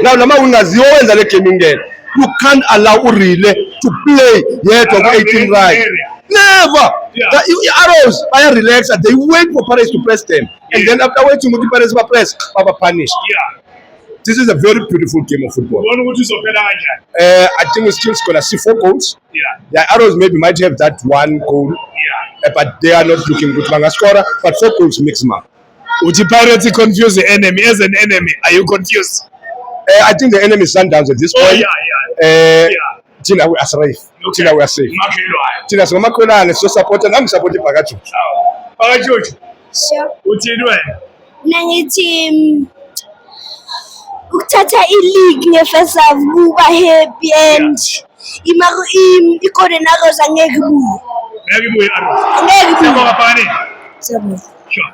Now lama ungaziyo wenza le game ingene. You can't allow Urile to play yet of 18 right. Never. The Arrows are relaxed and they wait for Paris to press them. And then after waiting with the Paris to press, Papa punish. This is a very beautiful game of football. I think we're still going to see 4 goals. The Arrows maybe might have that 1 goal. But they are not looking good. But 4 goals maximum. Would the Pirates confuse the enemy as an enemy? Are you confused? I think the enemy is Sundowns at this point. Tina, we are safe. Tina, we are safe. Tina, so Makwela is so supported. I'm supporting Pagachu. Pagachu. Sure. What are you doing? Nangithi ukuthatha i-league nge-first half kuba happy and i-Golden Arrows angeke ibuye. Angeke ibuye i-Arrows. Angeke ibuye. Siyabonga Pani. Siyabonga. Sure.